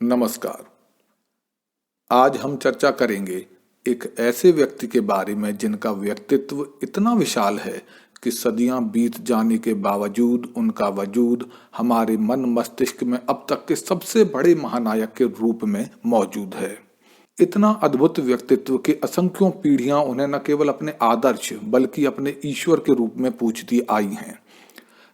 नमस्कार। आज हम चर्चा करेंगे एक ऐसे व्यक्ति के बारे में जिनका व्यक्तित्व इतना विशाल है कि सदियां बीत जाने के बावजूद उनका वजूद हमारे मन मस्तिष्क में अब तक के सबसे बड़े महानायक के रूप में मौजूद है। इतना अद्भुत व्यक्तित्व के असंख्यों पीढ़ियां उन्हें न केवल अपने आदर्श बल्कि अपने ईश्वर के रूप में पूजती आई हैं।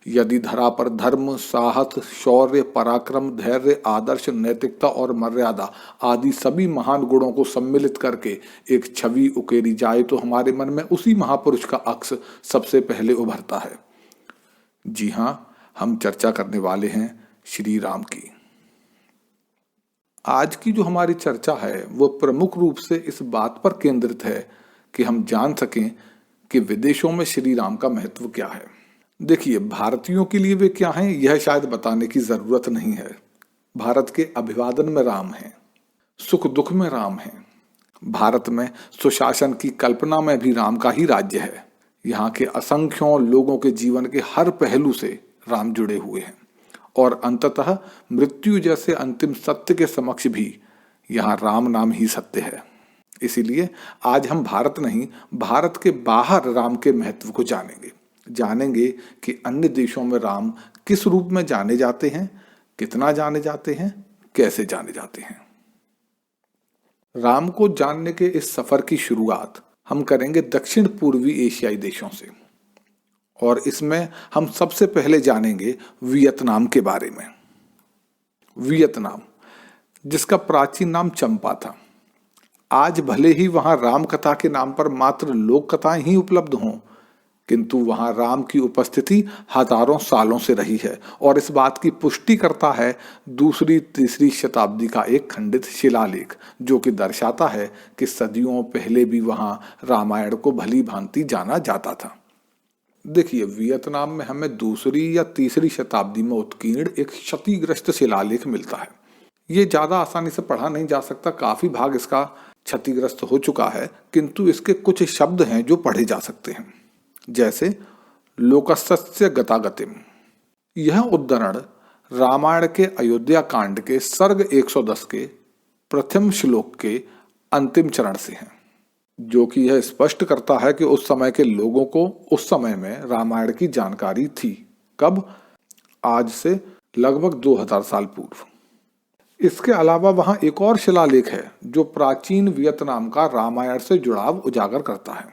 यदि धरा पर धर्म, साहस, शौर्य, पराक्रम, धैर्य, आदर्श, नैतिकता और मर्यादा आदि सभी महान गुणों को सम्मिलित करके एक छवि उकेरी जाए तो हमारे मन में उसी महापुरुष का अक्स सबसे पहले उभरता है। जी हाँ, हम चर्चा करने वाले हैं श्री राम की। आज की जो हमारी चर्चा है वो प्रमुख रूप से इस बात पर केंद्रित है कि हम जान सकें कि विदेशों में श्री राम का महत्व क्या है। देखिए, भारतीयों के लिए वे क्या हैं यह शायद बताने की जरूरत नहीं है। भारत के अभिवादन में राम है, सुख दुख में राम है। भारत में सुशासन की कल्पना में भी राम का ही राज्य है। यहाँ के असंख्यों लोगों के जीवन के हर पहलू से राम जुड़े हुए हैं और अंततः मृत्यु जैसे अंतिम सत्य के समक्ष भी यहाँ राम नाम ही सत्य है। इसीलिए आज हम भारत नहीं, भारत के बाहर राम के महत्व को जानेंगे कि अन्य देशों में राम किस रूप में जाने जाते हैं, कितना जाने जाते हैं, कैसे जाने जाते हैं। राम को जानने के इस सफर की शुरुआत हम करेंगे दक्षिण पूर्वी एशियाई देशों से और इसमें हम सबसे पहले जानेंगे वियतनाम के बारे में। वियतनाम, जिसका प्राचीन नाम चंपा था। आज भले ही वहां राम कथा के नाम पर मात्र लोक कथाएं ही उपलब्ध हों, किंतु वहां राम की उपस्थिति हजारों सालों से रही है और इस बात की पुष्टि करता है दूसरी तीसरी शताब्दी का एक खंडित शिलालेख, जो कि दर्शाता है कि सदियों पहले भी वहां रामायण को भली भांति जाना जाता था। देखिए, वियतनाम में हमें दूसरी या तीसरी शताब्दी में उत्कीर्ण एक क्षतिग्रस्त शिलालेख मिलता है। ये ज्यादा आसानी से पढ़ा नहीं जा सकता, काफी भाग इसका क्षतिग्रस्त हो चुका है, किंतु इसके कुछ शब्द हैं जो पढ़े जा सकते हैं, जैसे लोकस्य गतागतिम। यह उद्धरण रामायण के अयोध्या कांड के सर्ग 110 के प्रथम श्लोक के अंतिम चरण से है, जो कि यह स्पष्ट करता है कि उस समय के लोगों को उस समय में रामायण की जानकारी थी। कब? आज से लगभग 2000 साल पूर्व। इसके अलावा वहां एक और शिलालेख है जो प्राचीन वियतनाम का रामायण से जुड़ाव उजागर करता है।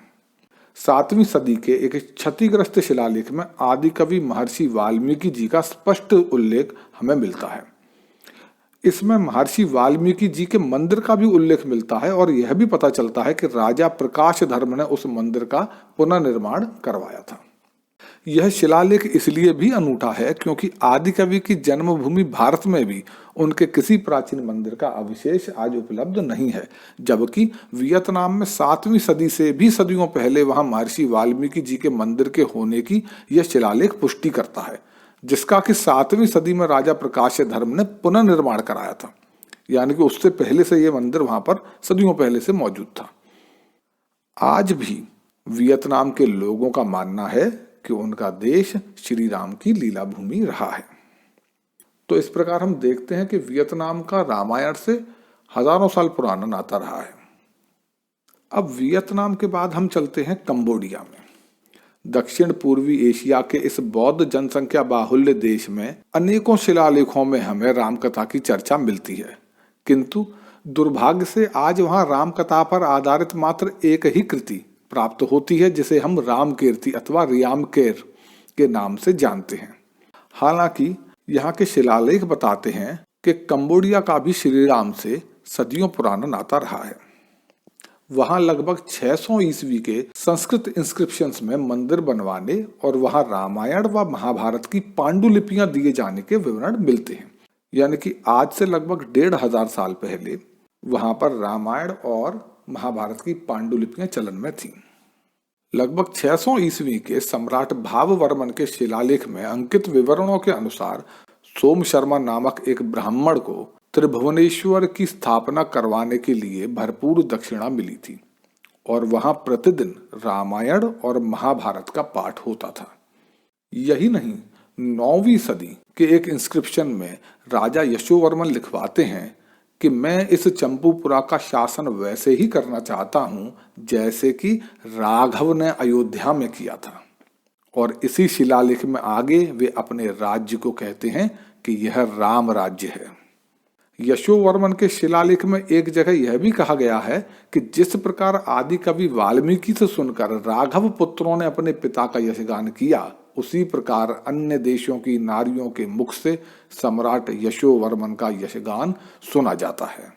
7वीं सदी के एक क्षतिग्रस्त शिलालेख में आदि कवि महर्षि वाल्मीकि जी का स्पष्ट उल्लेख हमें मिलता है। इसमें महर्षि वाल्मीकि जी के मंदिर का भी उल्लेख मिलता है और यह भी पता चलता है कि राजा प्रकाश धर्म ने उस मंदिर का पुनर्निर्माण करवाया था। यह शिलालेख इसलिए भी अनूठा है क्योंकि आदि कवि की जन्मभूमि भारत में भी उनके किसी प्राचीन मंदिर का अवशेष आज उपलब्ध नहीं है, जबकि वियतनाम में 7वीं सदी से भी सदियों पहले वहां महर्षि वाल्मीकि जी के मंदिर के होने की यह शिलालेख पुष्टि करता है, जिसका कि 7वीं सदी में राजा प्रकाश धर्म ने पुनर्निर्माण कराया था। यानी कि उससे पहले से यह मंदिर वहां पर सदियों पहले से मौजूद था। आज भी वियतनाम के लोगों का मानना है कि उनका देश श्री राम की लीला भूमि रहा है। तो इस प्रकार हम देखते हैं कि वियतनाम का रामायण से हजारों साल पुराना नाता रहा है। अब वियतनाम के बाद हम चलते हैं कंबोडिया में। दक्षिण पूर्वी एशिया के इस बौद्ध जनसंख्या बाहुल्य देश में अनेकों शिलालेखों में हमें रामकथा की चर्चा मिलती है, किंतु दुर्भाग्य से आज वहां रामकथा पर आधारित मात्र एक ही कृति प्राप्त होती है, जिसे हम राम कीर्ति अथवा रियामकेर के नाम से जानते हैं। हालांकि यहाँ के शिलालेख बताते हैं कि कंबोडिया का भी श्री राम से सदियों पुराना नाता रहा है। वहां लगभग 600 ईस्वी के संस्कृत इंस्क्रिप्शंस में मंदिर बनवाने और वहां रामायण व महाभारत की पांडुलिपियां दिए जाने के विवरण मिलते हैं। यानी कि आज से लगभग 1500 साल पहले वहां पर रामायण और महाभारत की पांडुलिपियां चलन में थीं। लगभग 600 ईस्वी के सम्राट भाववर्मन के शिलालेख में अंकित विवरणों के अनुसार सोम शर्मा नामक एक ब्राह्मण को त्रिभुवनेश्वर की स्थापना करवाने के लिए भरपूर दक्षिणा मिली थी और वहां प्रतिदिन रामायण और महाभारत का पाठ होता था। यही नहीं, 9वीं सदी के एक इंस्क्रिप्शन में राजा यशोवर्मन लिखवाते हैं कि मैं इस चंपूपुरा का शासन वैसे ही करना चाहता हूं जैसे कि राघव ने अयोध्या में किया था। और इसी शिलालेख में आगे वे अपने राज्य को कहते हैं कि यह राम राज्य है। यशोवर्मन के शिलालेख में एक जगह यह भी कहा गया है कि जिस प्रकार आदि कवि वाल्मीकि से सुनकर राघव पुत्रों ने अपने पिता का यशगान किया, उसी प्रकार अन्य देशों की नारियों के मुख से सम्राट यशोवर्मन का यशगान सुना जाता है।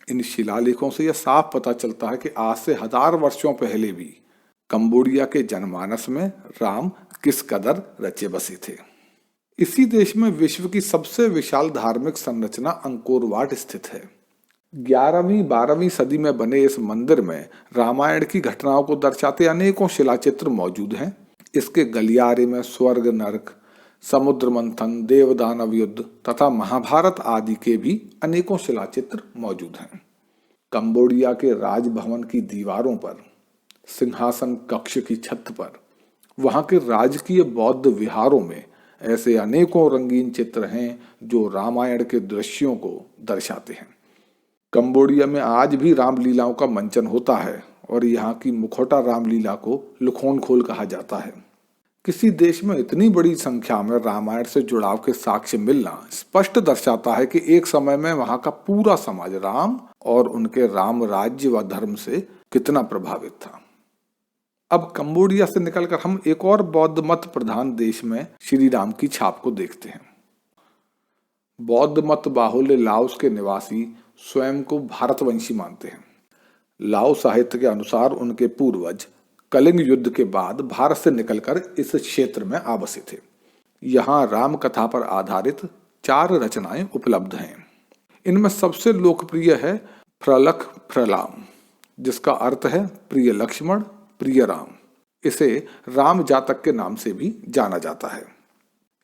इन शिलालेखों से यह साफ पता चलता है कि आज से 1000 वर्षों पहले भी कंबोडिया के जनमानस में राम किस कदर रचे बसे थे। इसी देश में विश्व की सबसे विशाल धार्मिक संरचना अंकोर वाट स्थित है। 11वीं 12वीं सदी में बने इस मंदिर में रामायण की घटनाओं को दर्शाते अनेकों शिलाचित्र मौजूद हैं। इसके गलियारे में स्वर्ग नरक, समुद्र मंथन, देव दानव युद्ध तथा महाभारत आदि के भी अनेकों शिलाचित्र मौजूद हैं। कंबोडिया के राजभवन की दीवारों पर, सिंहासन कक्ष की छत पर, वहां के राजकीय बौद्ध विहारों में ऐसे अनेकों रंगीन चित्र हैं जो रामायण के दृश्यों को दर्शाते हैं। कंबोडिया में आज भी रामलीलाओं का मंचन होता है और यहाँ की मुखौटा रामलीला को लखोनखोल कहा जाता है। किसी देश में इतनी बड़ी संख्या में रामायण से जुड़ाव के साक्ष्य मिलना स्पष्ट दर्शाता है कि एक समय में वहां का पूरा समाज राम और उनके राम राज्य व धर्म से कितना प्रभावित था। अब कंबोडिया से निकलकर हम एक और बौद्ध मत प्रधान देश में श्री राम की छाप को देखते हैं। बौद्ध मत बाहुल्य लाओस के निवासी स्वयं को भारतवंशी मानते हैं। लाओ साहित्य के अनुसार उनके पूर्वज कलिंग युद्ध के बाद भारत से निकलकर इस क्षेत्र में आ बसे थे। यहाँ राम कथा पर आधारित 4 रचनाएं उपलब्ध हैं। इनमें सबसे लोकप्रिय है फ्रलख फ्रलाम, जिसका अर्थ है प्रिय लक्ष्मण प्रिय राम। इसे राम जातक के नाम से भी जाना जाता है।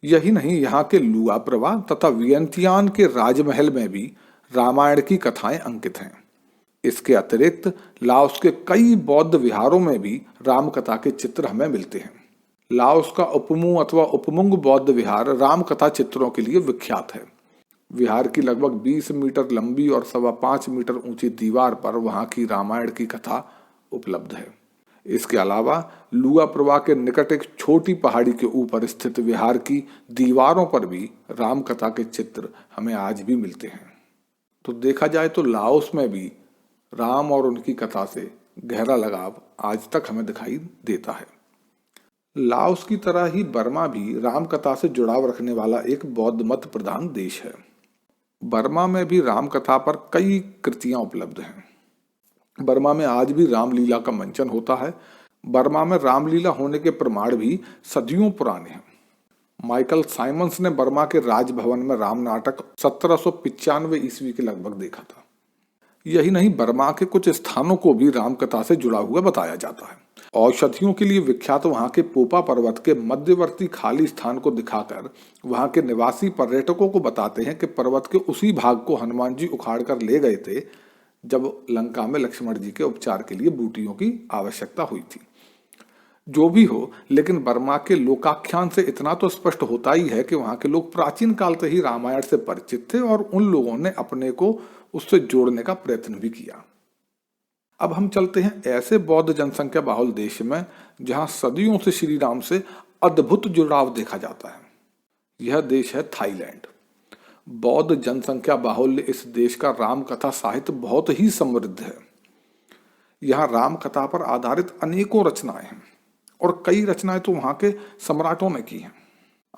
यही नहीं, यहाँ के लुआ प्रवा तथा वियंतियान के राजमहल में भी रामायण की कथाएं अंकित हैं। इसके अतिरिक्त लाओस के कई बौद्ध विहारों में भी राम कथा के चित्र हमें मिलते हैं। लाओस का उपमू अथवा उपमुंग बौद्ध विहार राम कथा चित्रों के लिए विख्यात है। विहार की लगभग 20 मीटर लंबी और 5.25 मीटर ऊंची दीवार पर वहां की रामायण की कथा उपलब्ध है। इसके अलावा लुआ प्रवाह के निकट एक छोटी पहाड़ी के ऊपर स्थित विहार की दीवारों पर भी राम कथा के चित्र हमें आज भी मिलते हैं। तो देखा जाए तो लाओस में भी राम और उनकी कथा से गहरा लगाव आज तक हमें दिखाई देता है। लाओस की तरह ही बर्मा भी राम कथा से जुड़ाव रखने वाला एक बौद्ध मत प्रधान देश है। बर्मा में भी राम कथा पर कई कृतियां उपलब्ध हैं। बर्मा में आज भी रामलीला का मंचन होता है। बर्मा में रामलीला होने के प्रमाण भी सदियों पुराने हैं। माइकल साइमंस ने बर्मा के राजभवन में राम नाटक 1795 ईस्वी के लगभग देखा था। यही नहीं, बर्मा के कुछ स्थानों को भी राम कथा से जुड़ा हुआ बताया जाता है। औषधियों के लिए विख्यात वहां के पोपा पर्वत के मध्यवर्ती खाली स्थान को दिखाकर वहां के निवासी पर्यटकों को बताते हैं कि पर्वत के उसी भाग को हनुमान जी उखाड़ कर ले गए थे जब लंका में लक्ष्मण जी के उपचार के लिए बूटियों की आवश्यकता हुई थी। जो भी हो, लेकिन बर्मा के लोकाख्यान से इतना तो स्पष्ट होता ही है कि वहां के लोग प्राचीन काल से ही रामायण से परिचित थे और उन लोगों ने अपने को उससे जोड़ने का प्रयत्न भी किया। अब हम चलते हैं ऐसे बौद्ध जनसंख्या बाहुल देश में जहां सदियों से श्री राम से अद्भुत जुड़ाव देखा जाता है। यह देश है थाईलैंड। बौद्ध जनसंख्या बाहुल्य इस देश का राम कथा साहित्य बहुत ही समृद्ध है। यहाँ राम कथा पर आधारित अनेकों रचनाएं हैं और कई रचनाएं तो वहां के सम्राटों ने की हैं।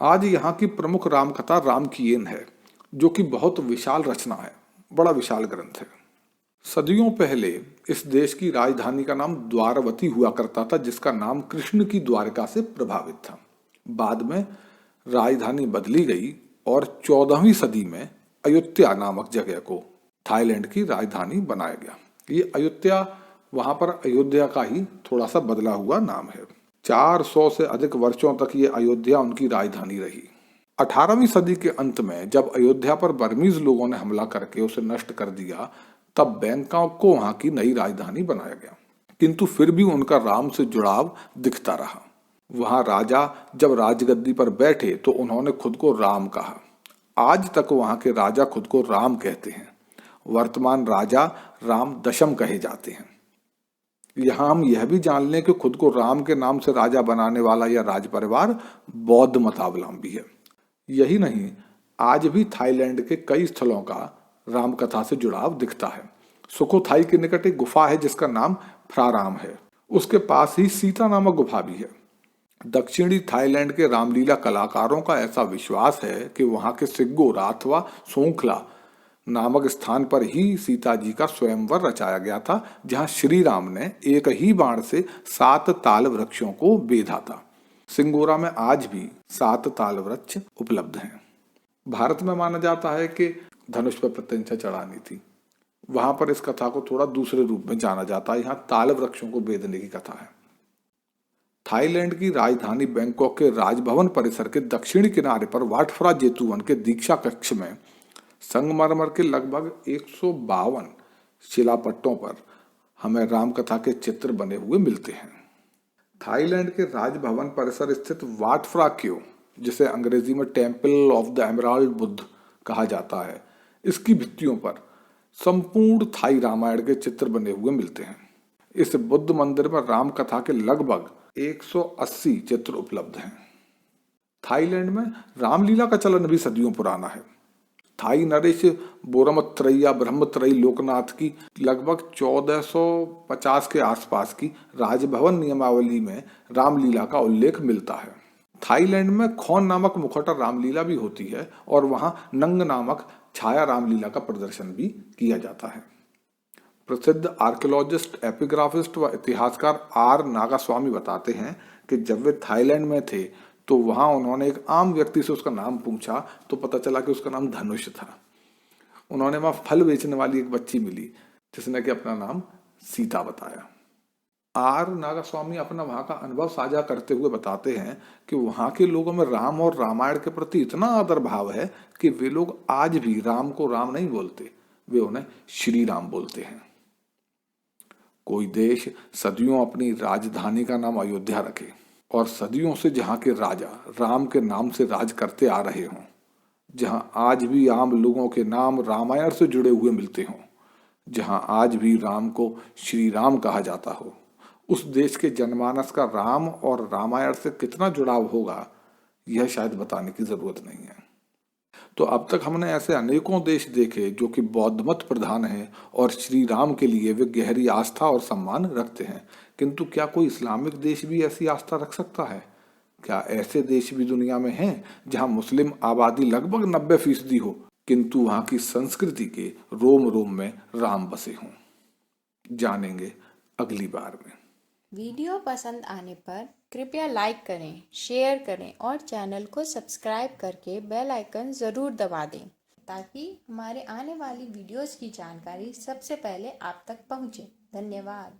आज यहाँ की प्रमुख राम कथा राम कीयन है, जो कि बहुत विशाल रचना है, बड़ा विशाल ग्रंथ है। सदियों पहले इस देश की राजधानी का नाम द्वारवती हुआ करता था, जिसका नाम कृष्ण की द्वारका से प्रभावित था। बाद में राजधानी बदली गई और 14वीं सदी में अयोध्या नामक जगह को थाईलैंड की राजधानी बनाया गया। ये अयोध्या वहां पर अयोध्या का ही थोड़ा सा बदला हुआ नाम है। 400 से अधिक वर्षों तक ये अयोध्या उनकी राजधानी रही। 18वीं सदी के अंत में जब अयोध्या पर बर्मीज लोगों ने हमला करके उसे नष्ट कर दिया, तब बैंकॉक को वहां की नई राजधानी बनाया गया। किंतु फिर भी उनका राम से जुड़ाव दिखता रहा। वहां राजा जब राजगद्दी पर बैठे तो उन्होंने खुद को राम कहा। आज तक वहां के राजा खुद को राम कहते हैं वर्तमान राजा राम दशम कहे जाते हैं। यहाँ हम यह भी जान लें कि खुद को राम के नाम से राजा बनाने वाला यह राज परिवार बौद्ध मतावलंबी है। यही नहीं, आज भी थाईलैंड के कई स्थलों का राम कथा से जुड़ाव दिखता है। सुखोथाई के निकट एक गुफा है जिसका नाम फ्राराम है। उसके पास ही सीता नामक गुफा भी है। दक्षिणी थाईलैंड के रामलीला कलाकारों का ऐसा विश्वास है कि वहां के सिग्गोरा अथवा सोंखला नामक स्थान पर ही सीता जी का स्वयंवर रचाया गया था, जहां श्री राम ने एक ही बाण से 7 ताल वृक्षों को बेधा था। सिंगोरा में आज भी 7 ताल वृक्ष उपलब्ध हैं। भारत में माना जाता है कि धनुष पर प्रत्यंचा चढ़ानी थी। वहां पर इस कथा को थोड़ा दूसरे रूप में जाना जाता है। यहाँ ताल वृक्षों को बेधने की कथा है। थाईलैंड की राजधानी बैंकॉक के राजभवन परिसर के दक्षिणी किनारे पर वाटफ्रा जेतुवन के दीक्षा कक्ष में संगमरमर के लगभग 152 शिलापट्टों पर हमें राम कथा के चित्र बने हुए मिलते हैं। थाईलैंड के राजभवन परिसर स्थित वाटफ्रा क्यो, जिसे अंग्रेजी में temple of the emerald Buddha कहा जाता है, इसकी भित्तियों पर संपूर्ण थाई रामायण के चित्र बने हुए मिलते हैं। इस बुद्ध मंदिर में राम कथा के लगभग 180 चित्र उपलब्ध हैं। थाईलैंड में रामलीला का चलन भी सदियों पुराना है। थाई नरेश बोरमत्रैया ब्रह्मत्रयी लोकनाथ की लगभग 1450 के आसपास की राजभवन नियमावली में रामलीला का उल्लेख मिलता है। थाईलैंड में खौन नामक मुखौटा रामलीला भी होती है और वहां नंग नामक छाया रामलीला का प्रदर्शन भी किया जाता है। प्रसिद्ध आर्कियोलॉजिस्ट, एपिग्राफिस्ट व इतिहासकार आर नागास्वामी बताते हैं कि जब वे थाईलैंड में थे तो वहां उन्होंने एक आम व्यक्ति से उसका नाम पूछा तो पता चला कि उसका नाम धनुष था। उन्होंने वहां फल बेचने वाली एक बच्ची मिली जिसने कि अपना नाम सीता बताया। आर नागास्वामी अपना वहां का अनुभव साझा करते हुए बताते हैं कि वहां के लोगों में राम और रामायण के प्रति इतना आदर भाव है कि वे लोग आज भी राम को राम नहीं बोलते, वे उन्हें श्री राम बोलते हैं। कोई देश सदियों अपनी राजधानी का नाम अयोध्या रखे और सदियों से जहां के राजा राम के नाम से राज करते आ रहे हों, जहां आज भी आम लोगों के नाम रामायण से जुड़े हुए मिलते हों, जहां आज भी राम को श्री राम कहा जाता हो, उस देश के जनमानस का राम और रामायण से कितना जुड़ाव होगा यह शायद बताने की जरूरत नहीं है। तो अब तक हमने ऐसे अनेकों देश देखे जो कि बौद्ध मत प्रधान हैं और श्री राम के लिए वे गहरी आस्था और सम्मान रखते हैं, किंतु क्या कोई इस्लामिक देश भी ऐसी आस्था रख सकता है? क्या ऐसे देश भी दुनिया में हैं जहां मुस्लिम आबादी लगभग 90% हो किंतु वहां की संस्कृति के रोम रोम में राम बसे हों? जानेंगे अगली बार में। वीडियो पसंद आने पर कृपया लाइक करें, शेयर करें और चैनल को सब्सक्राइब करके बेल आइकन ज़रूर दबा दें ताकि हमारे आने वाली वीडियोस की जानकारी सबसे पहले आप तक पहुंचे। धन्यवाद।